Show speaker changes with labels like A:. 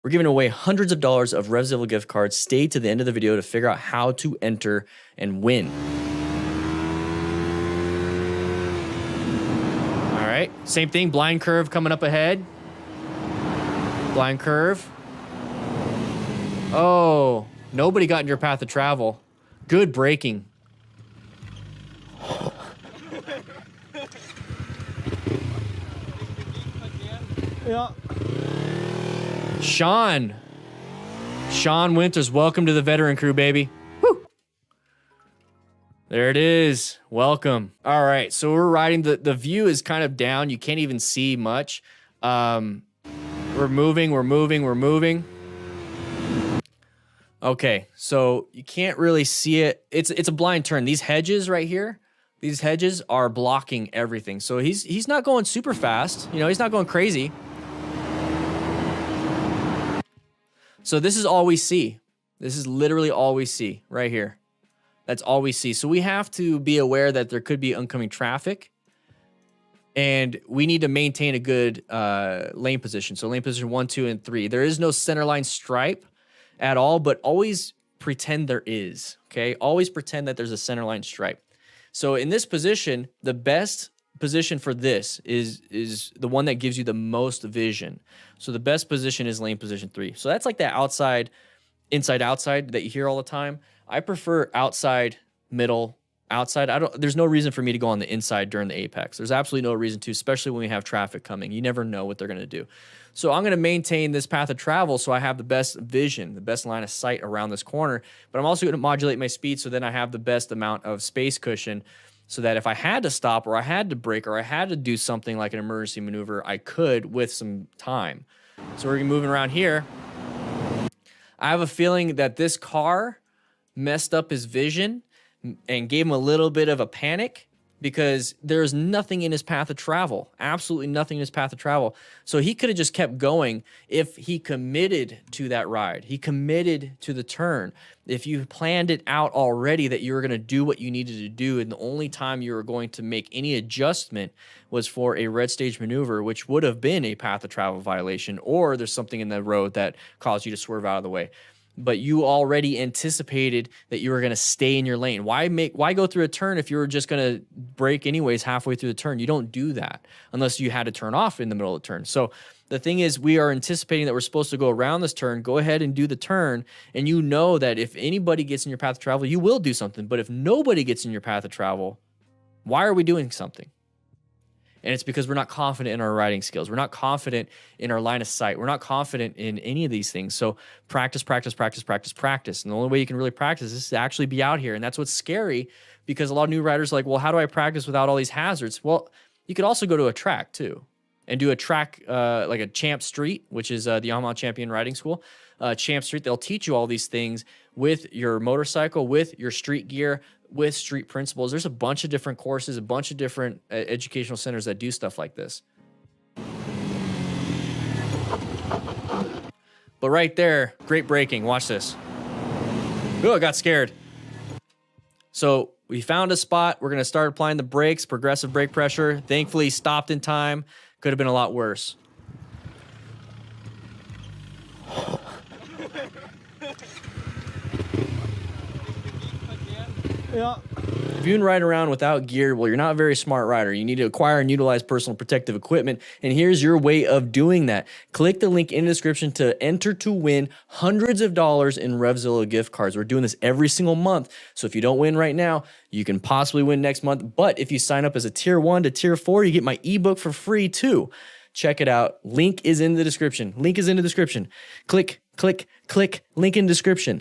A: We're giving away hundreds of dollars of RevZilla gift cards. Stay to the end of the video to figure out how to enter and win. All right, same thing, blind curve coming up ahead. Blind curve. Oh, nobody got in your path of travel. Good braking.
B: Yeah.
A: Sean Winters, welcome to the veteran crew, baby. Woo. There it is. Welcome. All right, so we're riding. The view is kind of down. You can't even see much. We're moving. Okay, so you can't really see it. It's a blind turn. These hedges right here, these hedges are blocking everything. So he's not going super fast. You know, he's not going crazy. So this is all we see. This is literally all we see right here. That's all we see. So we have to be aware that there could be oncoming traffic, and we need to maintain a good lane position. So lane position 1, 2, and 3. There is no center line stripe at all, but always pretend there is, okay? Always pretend that there's a center line stripe. So in this position, the best position for this is the one that gives you the most vision. So the best position is lane position 3. So that's like that outside, inside, outside that you hear all the time. I prefer outside, middle, outside. There's no reason for me to go on the inside during the apex. There's absolutely no reason to, especially when we have traffic coming. You never know what they're going to do. So I'm going to maintain this path of travel so I have the best vision, the best line of sight around this corner, but I'm also going to modulate my speed so then I have the best amount of space cushion so that if I had to stop or I had to brake or I had to do something like an emergency maneuver, I could with some time. So we're moving around here. I have a feeling that this car messed up his vision and gave him a little bit of a panic because there's nothing in his path of travel, absolutely nothing in his path of travel. So he could have just kept going if he committed to that ride. He committed to the turn. If you planned it out already that you were going to do what you needed to do, and the only time you were going to make any adjustment was for a red stage maneuver, which would have been a path of travel violation, or there's something in the road that caused you to swerve out of the way. But you already anticipated that you were going to stay in your lane. Why go through a turn if you were just going to brake anyways halfway through the turn? You don't do that unless you had to turn off in the middle of the turn. So the thing is, we are anticipating that we're supposed to go around this turn, go ahead and do the turn, and you know that if anybody gets in your path of travel, you will do something. But if nobody gets in your path of travel, why are we doing something? And it's because we're not confident in our riding skills. We're not confident in our line of sight. We're not confident in any of these things. So practice. And the only way you can really practice is to actually be out here. And that's what's scary, because a lot of new riders are like, well, how do I practice without all these hazards? Well, you could also go to a track too and do a track like a Champ Street, which is the Yamaha Champion Riding School. Champ Street, they'll teach you all these things with your motorcycle, with your street gear, with street principles. There's a bunch of different courses, a bunch of different educational centers that do stuff like this. But right there, great braking. Watch this. Oh, I got scared. So we found a spot. We're going to start applying the brakes, progressive brake pressure. Thankfully, stopped in time. Could have been a lot worse.
B: Yeah.
A: If you can ride around without gear, well, you're not a very smart rider. You need to acquire and utilize personal protective equipment, and here's your way of doing that. Click the link in the description to enter to win hundreds of dollars in RevZilla gift cards. We're doing this every single month, so if you don't win right now, you can possibly win next month, but if you sign up as a Tier 1 to Tier 4, you get my ebook for free too. Check it out. Link is in the description. Click, link in description.